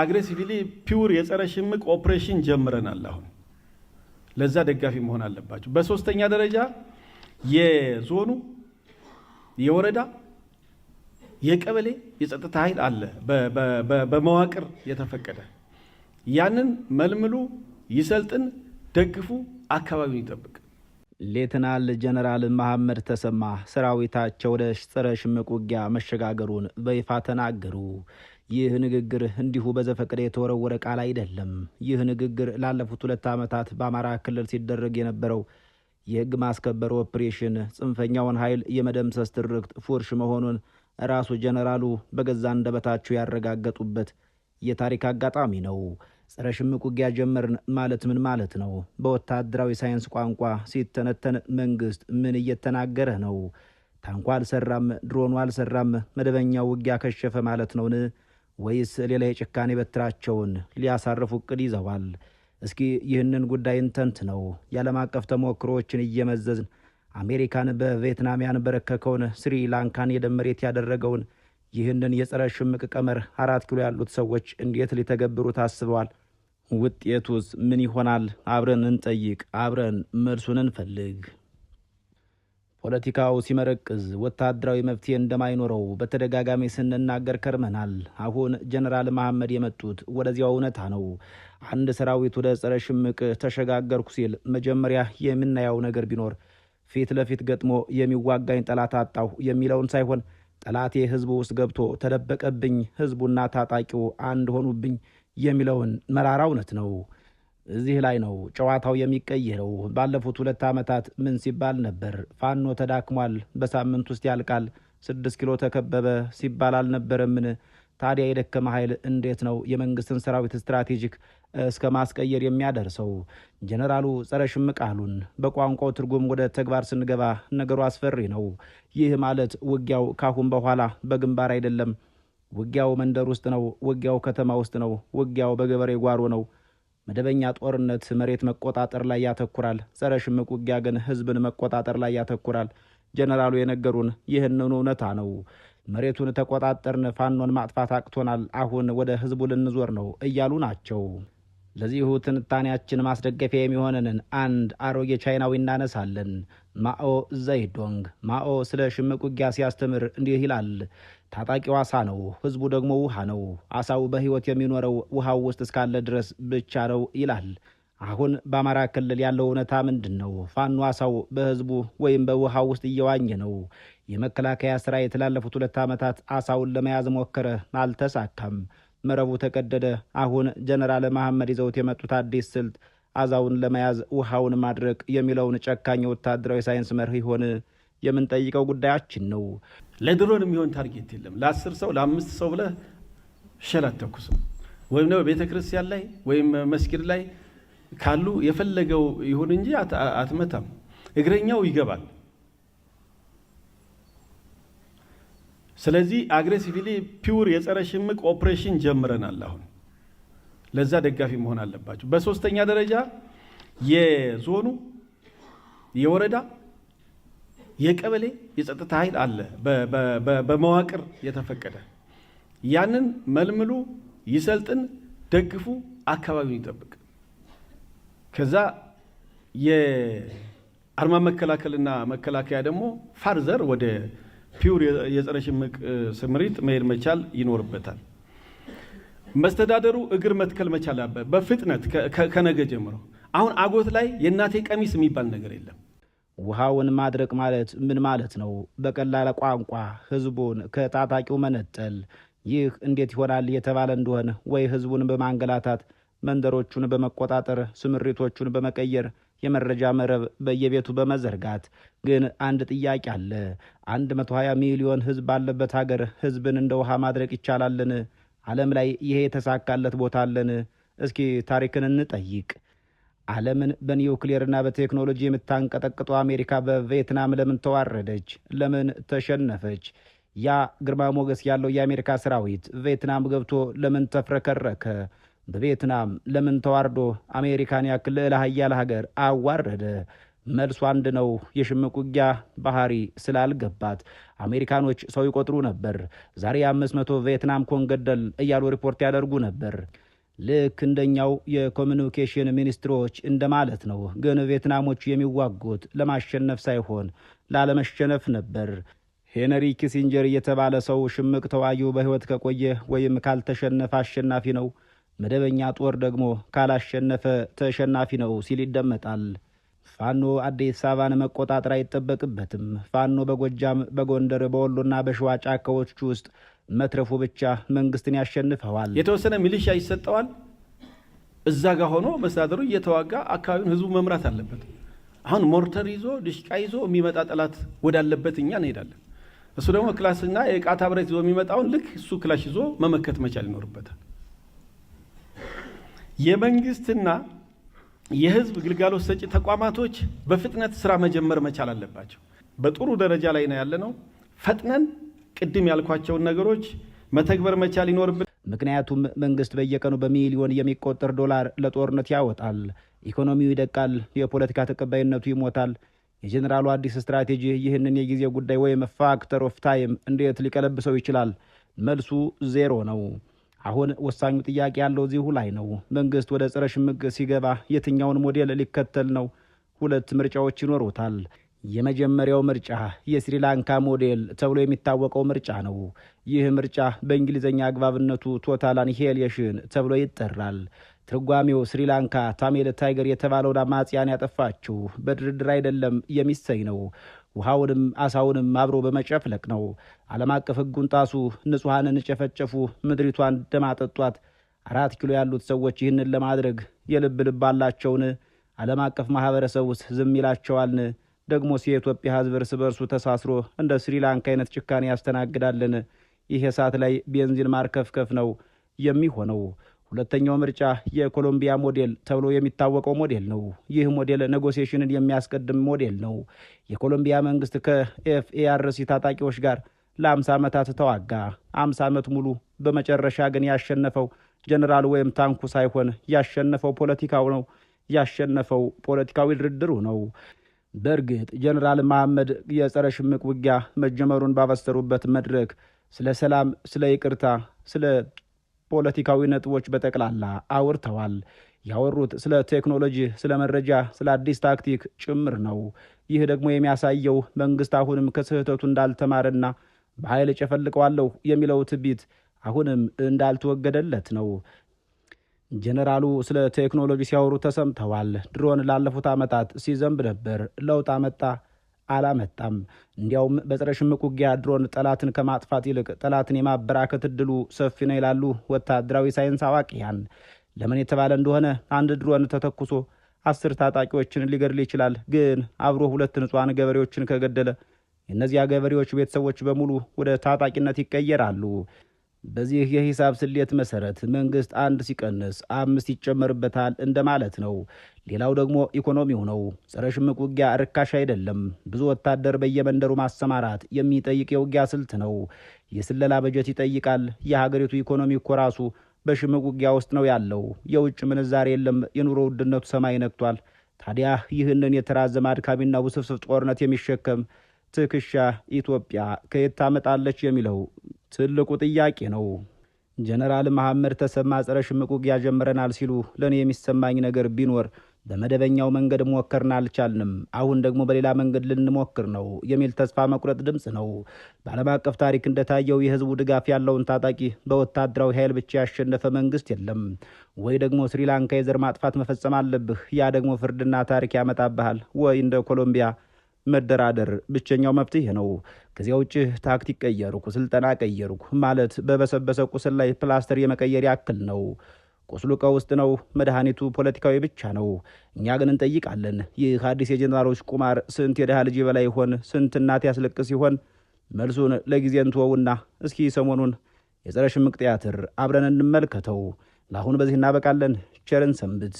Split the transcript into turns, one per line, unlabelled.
አግሬሲቭሊ ፒውር የጸረ ሽምቅ ኦፕሬሽን ጀምረናል። አሁን ለዛ ደጋፊ መሆን አለባቸው። በሶስተኛ ደረጃ የዞኑ የወረዳ የቀበሌ የጸጥታ ኃይል አለ በመዋቅር የተፈቀደ ያንን መልምሉ፣ ይሰልጥን፣ ደግፉ፣ አካባቢውን ይጠብቅ።
ሌተናል ጀነራል መሐመድ ተሰማ ሰራዊታቸው ወደ ጸረ ሽምቅ ውጊያ መሸጋገሩን በይፋ ተናገሩ። ይህ ንግግር እንዲሁ በዘፈቀደ የተወረወረ ቃል አይደለም። ይህ ንግግር ላለፉት 2 ዓመታት በአማራ ክልል ሲደረግ የነበረው የህግ ማስከበር ኦፕሬሽን ጽንፈኛውን ኃይል የመደምሰስ ትርክት ፉርሽ መሆኑን ራሱ ጀነራሉ በገዛ አንደበታቸው ያረጋገጡበት የታሪክ አጋጣሚ ነው። ጸረ ሽምቅ ውጊያ ጀመርን ማለት ምን ማለት ነው? በወታደራዊ ሳይንስ ቋንቋ ሲተነተን መንግስት ምን እየተናገረ ነው? ታንኳ አልሰራም፣ ድሮኑ አልሰራም፣ መደበኛው ውጊያ ከሸፈ ማለት ነውን? ወይስ ሌላ የጭካኔ በትራቸውን ሊያሳርፉ እቅድ ይዘዋል? እስኪ ይህንን ጉዳይ እንተንት ነው። የዓለም አቀፍ ተሞክሮዎችን እየመዘዝን አሜሪካን በቪየትናም ያንበረከከውን ስሪላንካን የደም መሬት ያደረገውን ይህንን የጸረ ሽምቅ ቀመር 4 ኪሎ ያሉት ሰዎች እንዴት ሊተገብሩ ታስበዋል? ውጤቱስ ምን ይሆናል? አብረን እንጠይቅ፣ አብረን መልሱን እንፈልግ። ፖለቲካው ሲመረቅዝ ወታደራዊ መፍትሄ እንደማይኖረው በተደጋጋሚ ስንናገር ከርመናል። አሁን ጀነራል መሐመድ የመጡት ወደዚያው እውነታ ነው። አንድ ሰራዊት ወደ ጸረ ሽምቅ ተሸጋገርኩ ሲል መጀመሪያ የምናየው ነገር ቢኖር ፊት ለፊት ገጥሞ የሚዋጋኝ ጠላት አጣሁ የሚለውን ሳይሆን ጠላቴ ህዝቡ ውስጥ ገብቶ ተደበቀብኝ፣ ህዝቡና ታጣቂው አንድ ሆኑብኝ የሚለውን መራራ እውነት ነው። እዚህ ላይ ነው ጨዋታው የሚቀየረው። ባለፉት 2 ዓመታት ምን ሲባል ነበር? ፋኖ ተዳክሟል፣ በሳምንት ውስጥ ያልቃል፣ 6 ኪሎ ተከበበ ሲባል አልነበረምን? ታዲያ የደከመ ኃይል እንዴት ነው የመንግስትን ሰራዊት ስትራቴጂክ እስከ ማስቀየር የሚያደርሰው? ጀነራሉ ጸረ ሽምቅ አሉን። በቋንቋው ትርጉም ወደ ተግባር ስንገባ ነገሩ አስፈሪ ነው። ይህ ማለት ውጊያው ካሁን በኋላ በግንባር አይደለም። ውጊያው መንደር ውስጥ ነው። ውጊያው ከተማ ውስጥ ነው። ውጊያው በገበሬ ጓሮ ነው። መደበኛ ጦርነት መሬት መቆጣጠር ላይ ያተኩራል። ጸረ ሽምቅ ውጊያ ግን ህዝብን መቆጣጠር ላይ ያተኩራል። ጀነራሉ የነገሩን ይህንን እውነታ ነው። መሬቱን ተቆጣጠርን፣ ፋኖን ማጥፋት አቅቶናል፣ አሁን ወደ ህዝቡ ልንዞር ነው እያሉ ናቸው። ለዚሁ ትንታኔያችን ማስደገፊያ የሚሆነንን አንድ አሮጌ ቻይናዊ እናነሳለን። ማኦ ዘይዶንግ። ማኦ ስለ ሽምቅ ውጊያ ሲያስተምር እንዲህ ይላል። ታጣቂው አሳ ነው፣ ህዝቡ ደግሞ ውሃ ነው። አሳው በህይወት የሚኖረው ውሃው ውስጥ እስካለ ድረስ ብቻ ነው ይላል። አሁን በአማራ ክልል ያለው እውነታ ምንድን ነው? ፋኖ አሳው በህዝቡ ወይም በውሃው ውስጥ እየዋኘ ነው። የመከላከያ ስራ የተላለፉት 2 ዓመታት አሳውን ለመያዝ ሞከረ፣ አልተሳካም። መረቡ ተቀደደ። አሁን ጀነራል መሐመድ ይዘውት የመጡት አዲስ ስልት አዛውን ለመያዝ ውሃውን ማድረቅ የሚለውን ጨካኝ ወታደራዊ ሳይንስ መርህ ይሆን? የምንጠይቀው ጉዳያችን ነው።
ለድሮን የሚሆን ታርጌት የለም። ለ10 ሰው ለ5 ሰው ብለህ ሸል አትተኩስም። ወይም ነው ቤተክርስቲያን ላይ ወይም መስጊድ ላይ ካሉ የፈለገው ይሁን እንጂ አትመታም። እግረኛው ይገባል። ስለዚህ አግሬሲቭሊ ፒውር የጸረ ሽምቅ ኦፕሬሽን ጀምረናል። አሁን ለዛ ደጋፊ መሆን አለባቸው። በሶስተኛ ደረጃ የዞኑ የወረዳ የቀበሌ የጸጥታ ኃይል አለ በመዋቅር የተፈቀደ ያንን መልምሉ፣ ይሰልጥን፣ ደግፉ፣ አካባቢውን ይጠብቅ። ከዛ የአርማ መከላከልና መከላከያ ደግሞ ፋርዘር ወደ ፒውር የጸረ ሽምቅ ስምሪት መሄድ መቻል ይኖርበታል። መስተዳደሩ እግር መትከል መቻል አለበት በፍጥነት ከነገ ጀምሮ። አሁን አጎት ላይ የእናቴ ቀሚስ የሚባል ነገር የለም።
ውሃውን ማድረቅ ማለት ምን ማለት ነው? በቀላል ቋንቋ ህዝቡን ከታጣቂው መነጠል። ይህ እንዴት ይሆናል የተባለ እንደሆነ ወይ ህዝቡን በማንገላታት መንደሮቹን በመቆጣጠር ስምሪቶቹን በመቀየር የመረጃ መረብ በየቤቱ በመዘርጋት። ግን አንድ ጥያቄ አለ። 120 ሚሊዮን ህዝብ ባለበት ሀገር ህዝብን እንደ ውሃ ማድረቅ ይቻላልን? ዓለም ላይ ይሄ የተሳካለት ቦታ አለን? እስኪ ታሪክን እንጠይቅ። ዓለምን በኒውክሌርና በቴክኖሎጂ የምታንቀጠቅጠው አሜሪካ በቪየትናም ለምን ተዋረደች? ለምን ተሸነፈች? ያ ግርማ ሞገስ ያለው የአሜሪካ ሰራዊት ቪየትናም ገብቶ ለምን ተፍረከረከ? በቪየትናም ለምን ተዋርዶ አሜሪካን ያክል ልዕለ ኃያል ሀገር አዋረደ? መልሱ አንድ ነው። የሽምቅ ውጊያ ባህሪ ስላልገባት አሜሪካኖች ሰው ይቆጥሩ ነበር። ዛሬ 500 ቪየትናም ኮንገደል እያሉ ሪፖርት ያደርጉ ነበር። ልክ እንደኛው የኮሚኒኬሽን ሚኒስትሮች እንደማለት ነው። ግን ቪየትናሞቹ የሚዋጉት ለማሸነፍ ሳይሆን ላለመሸነፍ ነበር። ሄነሪ ኪሲንጀር የተባለ ሰው ሽምቅ ተዋጊው በህይወት ከቆየ ወይም ካልተሸነፈ አሸናፊ ነው፣ መደበኛ ጦር ደግሞ ካላሸነፈ ተሸናፊ ነው ሲል ይደመጣል። ፋኖ አዲስ አበባን መቆጣጠር አይጠበቅበትም። ፋኖ በጎጃም፣ በጎንደር፣ በወሎና በሸዋ ጫካዎች ውስጥ መትረፉ ብቻ መንግስትን ያሸንፈዋል።
የተወሰነ ሚሊሻ ይሰጠዋል። እዛ ጋር ሆኖ መስተዳድሩ እየተዋጋ አካባቢውን ህዝቡ መምራት አለበት። አሁን ሞርተር ይዞ ድሽቃ ይዞ የሚመጣ ጠላት ወዳለበት እኛ እንሄዳለን። እሱ ደግሞ ክላስና የቃታ ብረት ይዞ የሚመጣውን ልክ እሱ ክላሽ ይዞ መመከት መቻል ይኖርበታል። የመንግስትና የህዝብ ግልጋሎት ሰጪ ተቋማቶች በፍጥነት ስራ መጀመር መቻል አለባቸው። በጥሩ ደረጃ ላይ ነው ያለነው። ፈጥነን ቅድም ያልኳቸውን ነገሮች መተግበር መቻል ይኖርብን።
ምክንያቱም መንግስት በየቀኑ በሚሊዮን የሚቆጠር ዶላር ለጦርነት ያወጣል። ኢኮኖሚው ይደቃል፣ የፖለቲካ ተቀባይነቱ ይሞታል። የጀነራሉ አዲስ ስትራቴጂ ይህንን የጊዜ ጉዳይ ወይም ፋክተር ኦፍ ታይም እንዴት ሊቀለብሰው ይችላል? መልሱ ዜሮ ነው። አሁን ወሳኙ ጥያቄ ያለው እዚሁ ላይ ነው። መንግስት ወደ ጸረ ሽምቅ ሲገባ የትኛውን ሞዴል ሊከተል ነው? ሁለት ምርጫዎች ይኖሩታል። የመጀመሪያው ምርጫ የስሪላንካ ሞዴል ተብሎ የሚታወቀው ምርጫ ነው። ይህ ምርጫ በእንግሊዝኛ አግባብነቱ ቶታል አኒሂሌሽን ተብሎ ይጠራል። ትርጓሜው ስሪላንካ ታሜል ታይገር የተባለውን አማጽያን ያጠፋችው በድርድር አይደለም የሚሰኝ ነው። ውሃውንም አሳውንም አብሮ በመጨፍለቅ ነው። ዓለም አቀፍ ሕጉን ጣሱ፣ ንጹሐንን ጨፈጨፉ፣ ምድሪቷን ደም አጠጧት። 4 ኪሎ ያሉት ሰዎች ይህንን ለማድረግ የልብ ልብ አላቸውን? ዓለም አቀፍ ማህበረሰብ ውስጥ ዝም ይላቸዋልን? ደግሞ የኢትዮጵያ ህዝብ እርስ በርሱ ተሳስሮ እንደ ስሪላንካ አይነት ጭካኔ ያስተናግዳልን? ይህ እሳት ላይ ቤንዚን ማርከፍከፍ ነው የሚሆነው። ሁለተኛው ምርጫ የኮሎምቢያ ሞዴል ተብሎ የሚታወቀው ሞዴል ነው። ይህ ሞዴል ኔጎሲዬሽንን የሚያስቀድም ሞዴል ነው። የኮሎምቢያ መንግስት ከኤፍኤአርሲ ታጣቂዎች ጋር ለ50 ዓመታት ተዋጋ። 50 ዓመት ሙሉ። በመጨረሻ ግን ያሸነፈው ጀነራል ወይም ታንኩ ሳይሆን ያሸነፈው ፖለቲካው ነው። ያሸነፈው ፖለቲካዊ ድርድሩ ነው። በእርግጥ ጀነራል መሐመድ የጸረ ሽምቅ ውጊያ መጀመሩን ባበሰሩበት መድረክ ስለ ሰላም፣ ስለ ይቅርታ፣ ስለ ፖለቲካዊ ነጥቦች በጠቅላላ አውርተዋል። ያወሩት ስለ ቴክኖሎጂ፣ ስለ መረጃ፣ ስለ አዲስ ታክቲክ ጭምር ነው። ይህ ደግሞ የሚያሳየው መንግስት አሁንም ከስህተቱ እንዳልተማረና በኃይል ጨፈልቀዋለሁ የሚለው ትቢት አሁንም እንዳልተወገደለት ነው። ጀነራሉ ስለ ቴክኖሎጂ ሲያወሩ ተሰምተዋል። ድሮን ላለፉት ዓመታት ሲዘንብ ነበር። ለውጥ አመጣ? አላመጣም። እንዲያውም በጸረ ሽምቅ ውጊያ ድሮን ጠላትን ከማጥፋት ይልቅ ጠላትን የማበራከት እድሉ ሰፊ ነው ይላሉ ወታደራዊ ሳይንስ አዋቂያን። ለምን የተባለ እንደሆነ አንድ ድሮን ተተኩሶ 10 ታጣቂዎችን ሊገድል ይችላል። ግን አብሮ 2 ንጹሃን ገበሬዎችን ከገደለ የእነዚያ ገበሬዎች ቤተሰቦች በሙሉ ወደ ታጣቂነት ይቀየራሉ። በዚህ የሂሳብ ስሌት መሰረት መንግስት 1 ሲቀንስ 5 ይጨመርበታል እንደማለት ነው። ሌላው ደግሞ ኢኮኖሚው ነው። ጸረ ሽምቅ ውጊያ ርካሽ አይደለም። ብዙ ወታደር በየመንደሩ ማሰማራት የሚጠይቅ የውጊያ ስልት ነው። የስለላ በጀት ይጠይቃል። የሀገሪቱ ኢኮኖሚ እኮ ራሱ በሽምቅ ውጊያ ውስጥ ነው ያለው። የውጭ ምንዛሬ የለም። የኑሮ ውድነቱ ሰማይ ነክቷል። ታዲያ ይህንን የተራዘመ አድካሚና ውስብስብ ጦርነት የሚሸከም ትከሻ ኢትዮጵያ ከየት ታመጣለች የሚለው ትልቁ ጥያቄ ነው። ጀነራል መሐመድ ተሰማ ጸረ ሽምቅ ውጊያ ጀምረናል ሲሉ ለኔ የሚሰማኝ ነገር ቢኖር በመደበኛው መንገድ ሞከርን አልቻልንም፣ አሁን ደግሞ በሌላ መንገድ ልንሞክር ነው የሚል ተስፋ መቁረጥ ድምጽ ነው። በዓለም አቀፍ ታሪክ እንደታየው የህዝቡ ድጋፍ ያለውን ታጣቂ በወታደራዊ ኃይል ብቻ ያሸነፈ መንግስት የለም። ወይ ደግሞ ስሪላንካ የዘር ማጥፋት መፈጸም አለብህ፣ ያ ደግሞ ፍርድና ታሪክ ያመጣብሃል። ወይ እንደ ኮሎምቢያ መደራደር ብቸኛው መፍትሄ ነው። ከዚያ ውጭ ታክቲክ ቀየርኩ፣ ስልጠና ቀየርኩ ማለት በበሰበሰ ቁስል ላይ ፕላስተር የመቀየር ያክል ነው። ቁስሉ ከውስጥ ነው፣ መድኃኒቱ ፖለቲካዊ ብቻ ነው። እኛ ግን እንጠይቃለን፣ ይህ አዲስ የጀነራሎች ቁማር ስንት የድሃ ልጅ በላይ ይሆን? ስንት እናት ያስለቅስ ይሆን? መልሱን ለጊዜ እንተወውና እስኪ ሰሞኑን የጸረ ሽምቅ ቲያትር አብረን እንመልከተው። ለአሁን በዚህ እናበቃለን። ቸርን ሰንብት።